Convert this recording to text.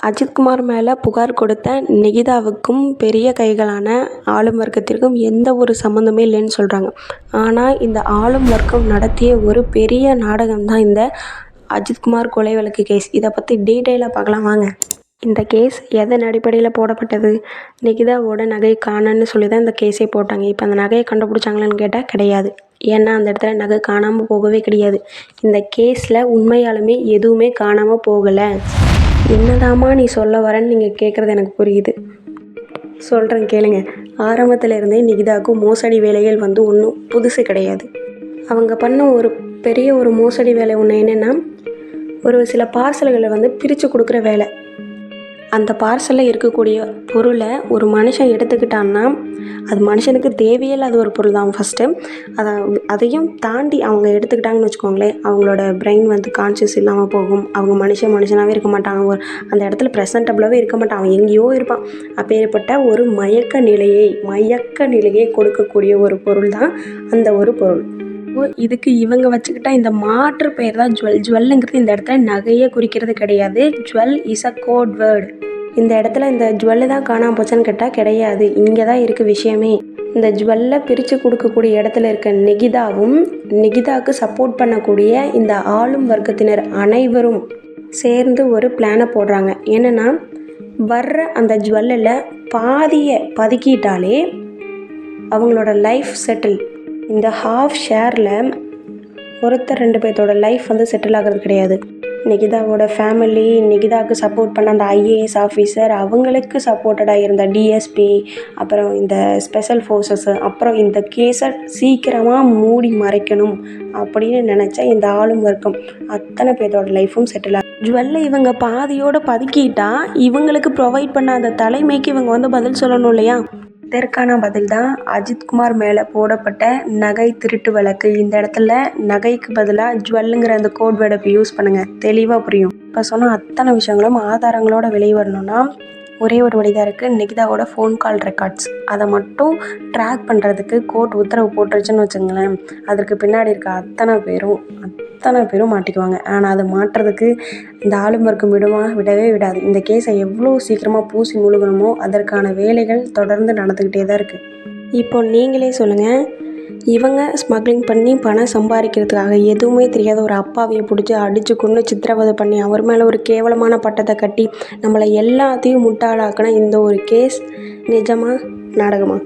அஜித்குமார் மேலே புகார் கொடுத்த நிகிதாவுக்கும் பெரிய கைகளான ஆளும் வர்க்கத்திற்கும் எந்த ஒரு சம்மந்தமே இல்லைன்னு சொல்கிறாங்க. ஆனால் இந்த ஆளும் வர்க்கம் நடத்திய ஒரு பெரிய நாடகம் தான் இந்த அஜித்குமார் கொலை வழக்கு கேஸ். இதை பற்றி டீட்டெயிலாக பார்க்கலாம் வாங்க. இந்த கேஸ் எதன் அடிப்படையில் போடப்பட்டது? நிகிதாவோட நகை காணன்னு சொல்லி தான் இந்த கேஸே போட்டாங்க. இப்போ அந்த நகையை கண்டுபிடிச்சாங்களான்னு கேட்டால் கிடையாது. ஏன்னா அந்த இடத்துல நகை காணாமல் போகவே கிடையாது. இந்த கேஸில் உண்மையாலுமே எதுவுமே காணாமல் போகலை. என்னதாம்மா நீ சொல்ல வரேன்னு நீங்கள் கேட்குறது எனக்கு புரியுது. சொல்கிறேன் கேளுங்க. ஆரம்பத்தில் இருந்தே நிகிதாவுக்கு மோசடி வேலைகள் ஒன்றும் புதுசு கிடையாது. அவங்க பண்ண ஒரு பெரிய மோசடி வேலை ஒன்று என்னென்னா, ஒரு சில பார்சல்களை பிரித்து கொடுக்குற வேலை. அந்த பார்சலில் இருக்கக்கூடிய பொருளை ஒரு மனுஷன் எடுத்துக்கிட்டான்னா அது மனுஷனுக்கு தேவையில்லாத ஒரு பொருள் தான் ஃபஸ்ட்டு. அதையும் தாண்டி அவங்க எடுத்துக்கிட்டாங்கன்னு வச்சுக்கோங்களேன், அவங்களோட பிரெயின் கான்ஷியஸ் இல்லாமல் போகும். அவங்க மனுஷனாகவே இருக்க மாட்டாங்க. அந்த இடத்துல ப்ரெசன்டபுளாகவே இருக்க மாட்டான். அவன் எங்கேயோ இருப்பான். அப்பேற்பட்ட ஒரு மயக்க நிலையை கொடுக்கக்கூடிய ஒரு பொருள் தான் அந்த ஒரு பொருள். இதுக்கு இவங்க வச்சுக்கிட்டா இந்த மாற்று பெயர் தான் ஜுவல். ஜுவல்லுங்கிறது இந்த இடத்துல நகையை குறிக்கிறது கிடையாது. Jewel is a code word. இந்த இடத்துல இந்த ஜுவல்லு தான் காணாமல் போச்சான்னு கேட்டால் கிடையாது. இங்கே தான் இருக்குது விஷயமே. இந்த ஜுவல்லை பிரித்து கொடுக்கக்கூடிய இடத்துல இருக்க நிகிதாவுக்கு சப்போர்ட் பண்ணக்கூடிய இந்த ஆளும் வர்க்கத்தினர் அனைவரும் சேர்ந்து ஒரு பிளானை போடுறாங்க. என்னென்னா, வர்ற அந்த ஜுவல்லில் பாதியை பதுக்கிட்டாலே அவங்களோட லைஃப் செட்டில். இந்த ஹாஃப் ஷேரில் ஒருத்தர் 2 பேர்த்தோட லைஃப் செட்டில் ஆகிறது கிடையாது. நிகிதாவோட ஃபேமிலி, நிகிதாவுக்கு சப்போர்ட் பண்ண அந்த ஐஏஎஸ் ஆஃபீஸர், அவங்களுக்கு சப்போர்ட்டடாக இருந்த டிஎஸ்பி, அப்புறம் இந்த ஸ்பெஷல் ஃபோர்ஸஸ், அப்புறம் இந்த கேஸை சீக்கிரமாக மூடி மறைக்கணும் அப்படின்னு நினச்ச இந்த ஆளும் வர்க்கம் அத்தனை பேர்த்தோட லைஃப்பும் செட்டில் ஆகும். ஜுவல்லை இவங்க பாதியோடு பதுக்கிட்டா இவங்களுக்கு ப்ரொவைட் பண்ண அந்த தலைமைக்கு இவங்க பதில் சொல்லணும் இல்லையா? இதற்கான பதில் தான் அஜித்குமார் மேலே போடப்பட்ட நகை திருட்டு வழக்கு. இந்த இடத்துல நகைக்கு பதிலாக ஜுவல்லுங்கிற அந்த கோட் வேர்டை யூஸ் பண்ணுங்கள், தெளிவாக புரியும். இப்போ சொன்ன அத்தனை விஷயங்களும் ஆதாரங்களோட வெளியே வரணும்னா ஒரே ஒரு வழிதான் இருக்குது. நிகிதாவோட ஃபோன் கால் ரெக்கார்ட்ஸ், அதை மட்டும் ட்ராக் பண்ணுறதுக்கு கோர்ட் உத்தரவு போட்டுருச்சுன்னு வச்சுங்களேன், அதற்கு பின்னாடி இருக்க அத்தனை பேரும் மாட்டிக்குவாங்க. ஆனால் அதை மாட்டுறதுக்கு இந்த ஆளும் வர்க்கம் விடவே விடாது. இந்த கேஸை எவ்வளோ சீக்கிரமாக பூசி முழுகணுமோ அதற்கான வேலைகள் தொடர்ந்து நடந்துக்கிட்டே தான் இருக்குது. இப்போ நீங்களே சொல்லுங்கள், இவங்க ஸ்மக்லிங் பண்ணி பணம் சம்பாதிக்கிறதுக்காக எதுவுமே தெரியாத ஒரு அப்பாவியை பிடிச்சி அடித்து கொண்டு சித்திரவதை பண்ணி அவர் மேலே ஒரு கேவலமான பட்டத்தை கட்டி நம்மளை எல்லாத்தையும் முட்டாளாக்கின இந்த ஒரு கேஸ் நிஜமா நாடகமா?